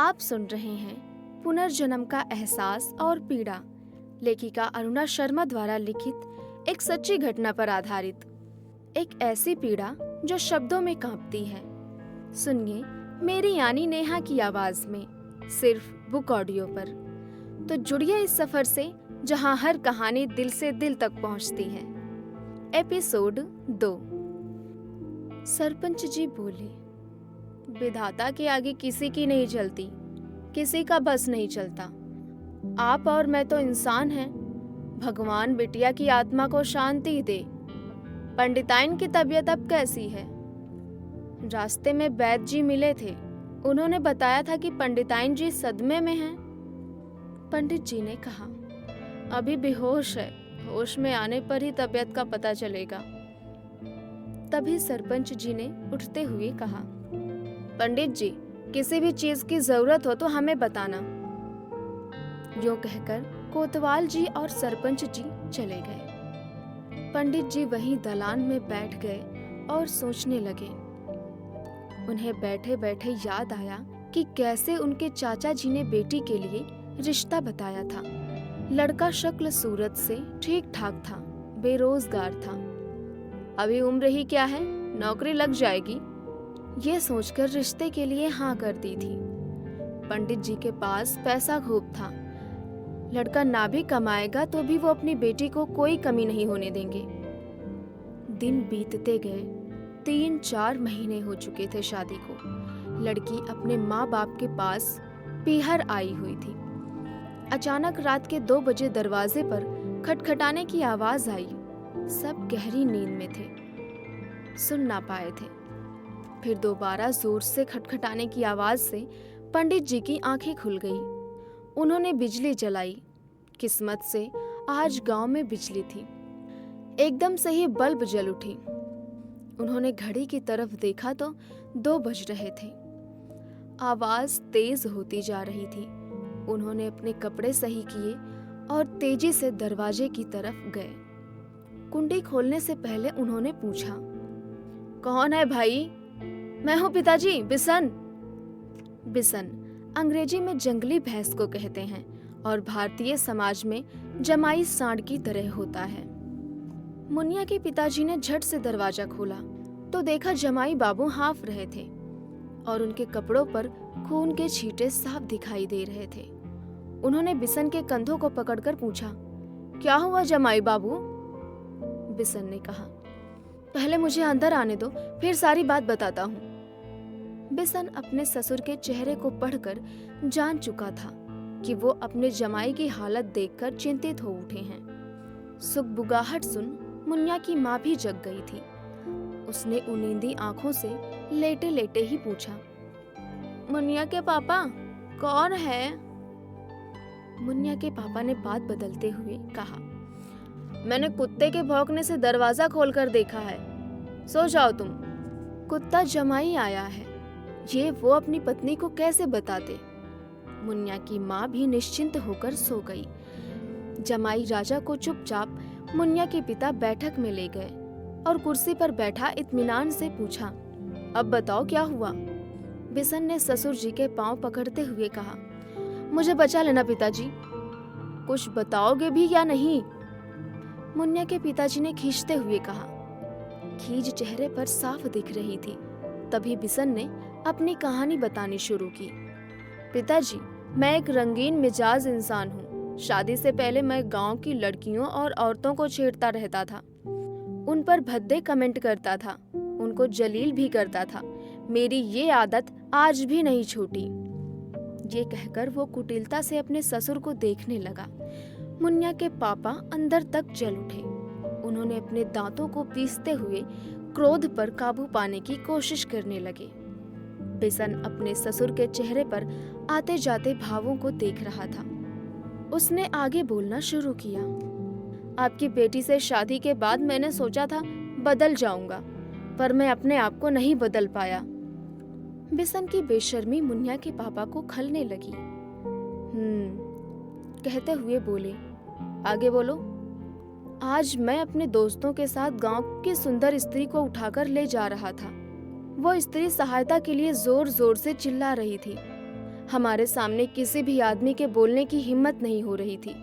आप सुन रहे हैं पुनर्जन्म का एहसास और पीड़ा, लेखिका अरुणा शर्मा द्वारा लिखित एक सच्ची घटना पर आधारित। एक ऐसी पीड़ा जो शब्दों में कांपती है। सुनिए मेरी यानी नेहा की आवाज में, सिर्फ बुक ऑडियो पर। तो जुड़िए इस सफर से जहां हर कहानी दिल से दिल तक पहुंचती है। एपिसोड 2। सरपंच जी बोले, विधाता के आगे किसी की नहीं चलती, किसी का बस नहीं चलता। आप और मैं तो इंसान हैं। भगवान बिटिया की आत्मा को शांति दे। पंडिताइन की तबीयत अब कैसी है? रास्ते में वैद्य जी मिले थे। उन्होंने बताया था कि पंडिताइन जी सदमे में हैं। पंडित जी ने कहा, अभी बेहोश है, होश में आने पर ही तबीयत का पता चलेगा। तभी सरपंच जी ने उठते हुए कहा, पंडित जी, किसी भी चीज की जरूरत हो तो हमें बताना। यूं कहकर कोतवाल जी और सरपंच जी चले गए। पंडित जी वहीं दलान में बैठ गए और सोचने लगे। उन्हें बैठे बैठे याद आया कि कैसे उनके चाचा जी ने बेटी के लिए रिश्ता बताया था। लड़का शक्ल सूरत से ठीक ठाक था, बेरोजगार था। अभी उम्र ही क्या है, नौकरी लग जाएगी, ये सोचकर रिश्ते के लिए हाँ कर दी थी। पंडित जी के पास पैसा खूब था। लड़का ना भी कमाएगा तो भी वो अपनी बेटी को कोई कमी नहीं होने देंगे। दिन बीतते गए। 3-4 महीने हो चुके थे शादी को। लड़की अपने माँ बाप के पास पीहर आई हुई थी। अचानक रात के 2 बजे दरवाजे पर खटखटाने की आवाज आई। सब गहरी नींद में थे, सुन ना पाए थे। फिर दोबारा जोर से खटखटाने की आवाज से पंडित जी की आंखें खुल गई। उन्होंने बिजली जलाई। किस्मत से आज गांव में बिजली थी। एकदम से ही बल्ब जल उठी। उन्होंने घड़ी की तरफ देखा तो 2 बज रहे थे। आवाज तेज होती जा रही थी। उन्होंने अपने कपड़े सही किए और तेजी से दरवाजे की तरफ गए। कुंडी खोलने से पहले उन्होंने पूछा, कौन है भाई? मैं हूँ पिताजी, बिसन। बिसन अंग्रेजी में जंगली भैंस को कहते हैं और भारतीय समाज में जमाई सांड की तरह होता है। मुनिया के पिताजी ने झट से दरवाजा खोला तो देखा जमाई बाबू हाफ रहे थे और उनके कपड़ों पर खून के छींटे साफ दिखाई दे रहे थे। उन्होंने बिसन के कंधों को पकड़कर पूछा, क्या हुआ जमाई बाबू? बिसन ने कहा, पहले मुझे अंदर आने दो, फिर सारी बात बताता हूँ। बिसन अपने ससुर के चेहरे को पढ़कर जान चुका था कि वो अपने जमाई की हालत देखकर चिंतित हो उठे हैं। सुगबुगाहट सुन मुनिया की माँ भी जग गई थी। उसने उनींदी आंखों से लेटे लेटे ही पूछा, मुनिया के पापा कौन है? मुनिया के पापा ने बात बदलते हुए कहा, मैंने कुत्ते के भौंकने से दरवाजा खोलकर देखा है, सो जाओ तुम। कुत्ता जमाई आया है, ये वो अपनी पत्नी को कैसे बताते? मुनिया की माँ भी निश्चिंत होकर सो गई। जमाई राजा को चुपचाप मुनिया के पिता बैठक में ले गए और कुर्सी पर बैठा इत्मीनान से पूछा, अब बताओ क्या हुआ? बिसन ने ससुर जी के पांव पकड़ते हुए कहा, मुझे बचा लेना पिताजी, कुछ बताओगे भी या नहीं? मुनिया के पिताजी ने खींचते हुए कहा। खीज चेहरे पर साफ दिख रही थी। तभी बिसन ने अपनी कहानी बतानी शुरू की। पिताजी, मैं एक रंगीन मिजाज इंसान हूँ। शादी से पहले मैं गांव की लड़कियों और औरतों को छेड़ता रहता था। उन पर भद्दे कमेंट करता था, उनको जलील भी करता था। मेरी ये आदत आज भी नहीं छूटी। ये कहकर वो कुटिलता से अपने ससुर को देखने लगा। मुनिया के पापा अंदर तक जल उठे। उन्होंने अपने दांतों को पीसते हुए क्रोध पर काबू पाने की कोशिश करने लगे। बिसन अपने ससुर के चेहरे पर आते जाते भावों को देख रहा था। उसने आगे बोलना शुरू किया, आपकी बेटी से शादी के बाद मैंने सोचा था बदल जाऊंगा, पर मैं अपने आप को नहीं बदल पाया। बिसन की बेशर्मी मुनिया के पापा को खलने लगी। कहते हुए बोले, आगे बोलो। आज मैं अपने दोस्तों के साथ गांव की सुंदर स्त्री को उठाकर ले जा रहा था। वो स्त्री सहायता के लिए जोर जोर से चिल्ला रही थी। हमारे सामने किसी भी आदमी के बोलने की हिम्मत नहीं हो रही थी।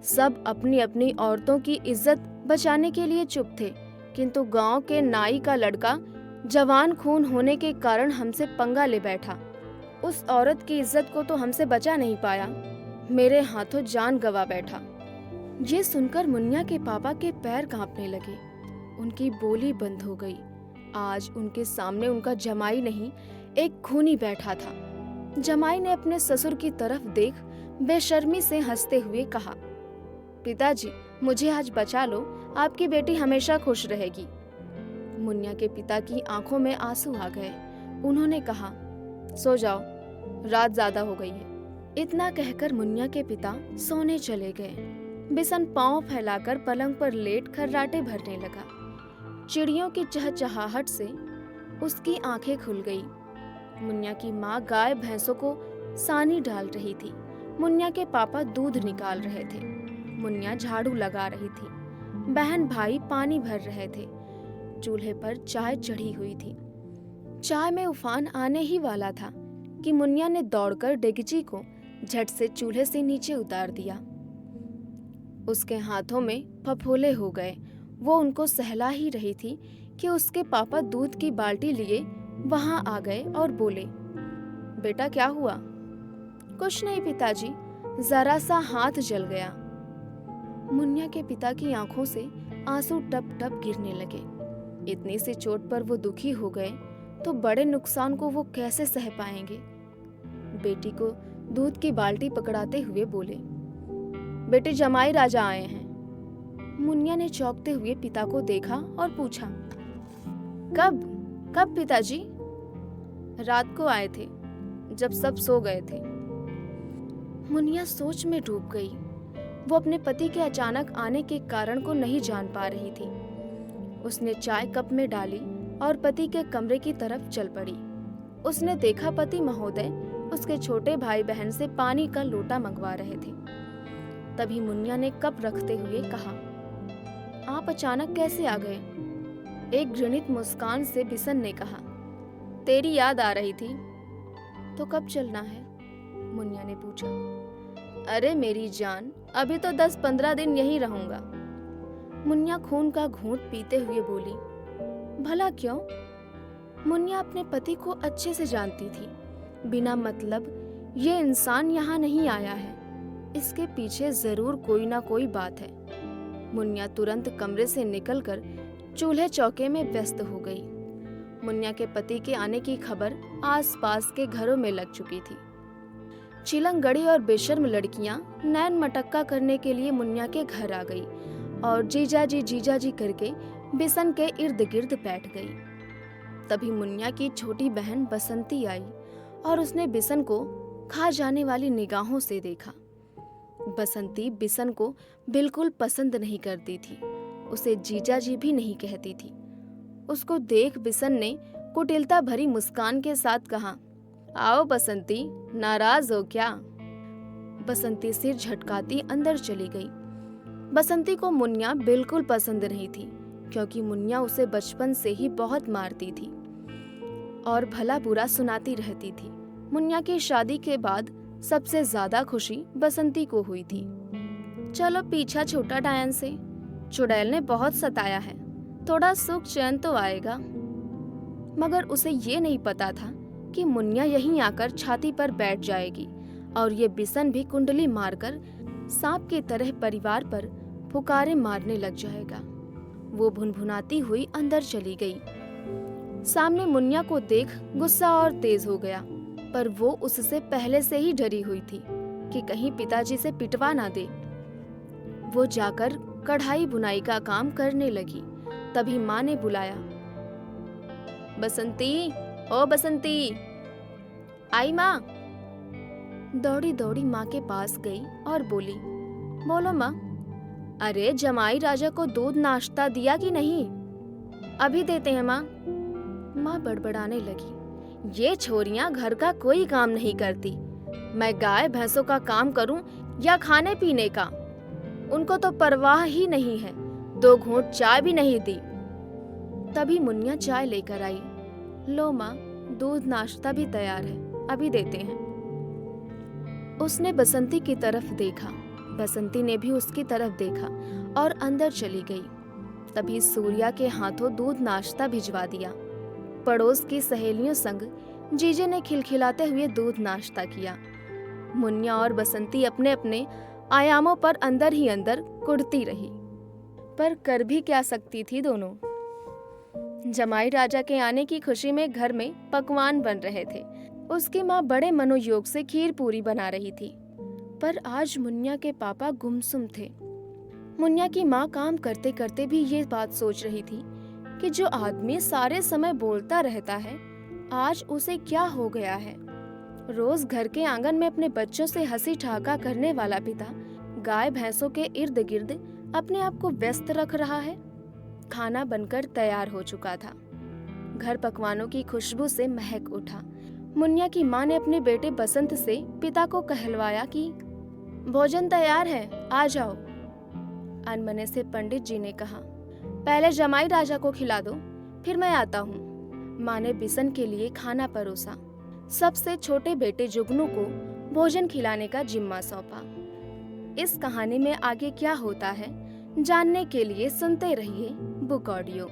सब अपनी अपनी औरतों की इज्जत बचाने के लिए चुप थे, किंतु गांव के नाई का लड़का जवान खून होने के कारण हमसे पंगा ले बैठा। उस औरत की इज्जत को तो हमसे बचा नहीं पाया, मेरे हाथों जान गवा बैठा। ये सुनकर मुन्या के पापा के पैर कांपने लगे। उनकी बोली बंद हो गई। आज उनके सामने उनका जमाई नहीं, एक खूनी बैठा था। जमाई ने अपने ससुर की तरफ देख बेशर्मी से हंसते हुए कहा, पिताजी मुझे आज बचा लो, आपकी बेटी हमेशा खुश रहेगी। मुन्या के पिता की आंखों में आंसू आ गए। उन्होंने कहा, सो जाओ, रात ज्यादा हो गई है। इतना कहकर मुन्या के पिता सोने चले गए। बिशन पांव फैलाकर पलंग पर लेट खर्राटे भरने लगा। चिड़ियों की चहचहाहट से उसकी आंखें खुल गई। मुन्या की माँ गाय भैंसों को सानी डाल रही थी। मुन्या के पापा दूध निकाल रहे थे। मुन्या झाड़ू लगा रही थी। बहन भाई पानी भर रहे थे। चूल्हे पर चाय चढ़ी हुई थी। चाय में उफान आने ही वाला था कि मुन्या ने दौड़कर डेगची को झट से चूल्हे से नीचे उतार दिया। उसके हाथों में फफोले हो गए। वो उनको सहला ही रही थी कि उसके पापा दूध की बाल्टी लिए वहां आ गए और बोले, बेटा क्या हुआ? कुछ नहीं पिताजी, जरा सा हाथ जल गया। मुन्या के पिता की आंखों से आंसू टप टप गिरने लगे। इतनी सी चोट पर वो दुखी हो गए तो बड़े नुकसान को वो कैसे सह पाएंगे। बेटी को दूध की बाल्टी पकड़ाते हुए बोले, बेटे जमाई राजा आए हैं। मुन्या ने चौंकते हुए पिता को देखा और पूछा, कब कब पिताजी? रात को आए थे, जब सब सो गए थे। मुन्या सोच में डूब गई। वो अपने पति के अचानक आने के कारण को नहीं जान पा रही थी। उसने चाय कप में डाली और पति के कमरे की तरफ चल पड़ी। उसने देखा पति महोदय उसके छोटे भाई बहन से पानी का लोटा मंगवा रहे थे। तभी मुन्या ने कप रखते हुए कहा, आप अचानक कैसे आ गए? एक घृणित मुस्कान से बिशन ने कहा, तेरी याद आ रही थी। तो कब चलना है? मुन्या ने पूछा। अरे मेरी जान, अभी तो 10-15 दिन यहीं रहूंगा। मुन्या खून का घूंट पीते हुए बोली। भला क्यों? मुन्या अपने पति को अच्छे से जानती थी। बिना मतलब ये इंसान यहाँ नहीं आया है, इसके पीछे जरूर कोई ना कोई बात है। मुन्या तुरंत कमरे से निकलकर चूल्हे चौके में व्यस्त हो गई। मुन्या के पति के आने की खबर आसपास के घरों में लग चुकी थी। चिलंगड़ी और बेशर्म लड़कियां नैन मटक्का करने के लिए मुन्या के घर आ गई और जीजा जी करके बिशन के इर्द गिर्द बैठ गई। तभी मुन्या की छोटी बहन बसंती आई और उसने बिशन को खा जाने वाली निगाहों से देखा। बसंती बिशन को बिल्कुल पसंद नहीं करती थी। उसे जीजा जी भी नहीं कहती थी। उसको देख बिशन ने कुटिलता भरी मुस्कान के साथ कहा, आओ बसंती, नाराज हो क्या? बसंती सिर झटकाती अंदर चली गई। बसंती को मुन्या बिल्कुल पसंद नहीं थी, क्योंकि मुन्या उसे बचपन से ही बहुत मारती थी और भला बुरा सुनाती रहती थी। मुन्या की शादी के बाद सबसे ज्यादा खुशी बसंती को हुई थी। चलो पीछा छोटा डायन से, चुड़ैल ने बहुत सताया है, थोड़ा सुख चैन तो आएगा। मगर उसे ये नहीं पता था कि मुन्या यहीं आकर छाती पर बैठ जाएगी और ये बिशन भी कुंडली मारकर सांप की तरह परिवार पर फुकारे मारने लग जाएगा। वो भुनभुनाती हुई अंदर चली गई। सामने मुन्या को देख गुस्सा और तेज हो गया, पर वो उससे पहले से ही डरी हुई थी कि कहीं पिताजी से पिटवा ना दे। वो जाकर कढ़ाई बुनाई का काम करने लगी। तभी माँ ने बुलाया, बसंती, ओ बसंती। आई माँ। दौड़ी दौड़ी माँ के पास गई और बोली, बोलो माँ। अरे जमाई राजा को दूध नाश्ता दिया कि नहीं? अभी देते हैं माँ। माँ बड़बड़ाने लगी, ये छोरियां घर का कोई काम नहीं करती। मैं गाय भैंसों का काम करूं या खाने पीने का, उनको तो परवाह ही नहीं है। 2 घूंट चाय भी नहीं दी। तभी मुन्या चाय लेकर आई। लो माँ, दूध नाश्ता भी तैयार है, अभी देते हैं। उसने बसंती की तरफ देखा। बसंती ने भी उसकी तरफ देखा और अंदर चली गई। तभी सूर्या के हाथों दूध नाश्ता भिजवा दिया। पड़ोस की सहेलियों संग जीजे ने खिलखिलाते हुए दूध नाश्ता किया। मुन्निया और बसंती अपने अपने आयामों पर अंदर ही अंदर कुढ़ती रही, पर कर भी क्या सकती थी दोनों। जमाई राजा के आने की खुशी में घर में पकवान बन रहे थे। उसकी माँ बड़े मनोयोग से खीर पूरी बना रही थी, पर आज मुन्निया के पापा गुमसुम थे। मुन्निया की माँ काम करते करते भी ये बात सोच रही थी कि जो आदमी सारे समय बोलता रहता है, आज उसे क्या हो गया है। रोज घर के आंगन में अपने बच्चों से हंसी ठहाका करने वाला पिता गाय भैंसों के इर्द गिर्द अपने आप को व्यस्त रख रहा है। खाना बनकर तैयार हो चुका था। घर पकवानों की खुशबू से महक उठा। मुन्निया की माँ ने अपने बेटे बसंत से पिता को कहलवाया कि भोजन तैयार है, आ जाओ। अनमने से पंडित जी ने कहा, पहले जमाई राजा को खिला दो, फिर मैं आता हूँ। माँ ने बिसन के लिए खाना परोसा। सबसे छोटे बेटे जुगनू को भोजन खिलाने का जिम्मा सौंपा। इस कहानी में आगे क्या होता है जानने के लिए सुनते रहिए बुक ऑडियो।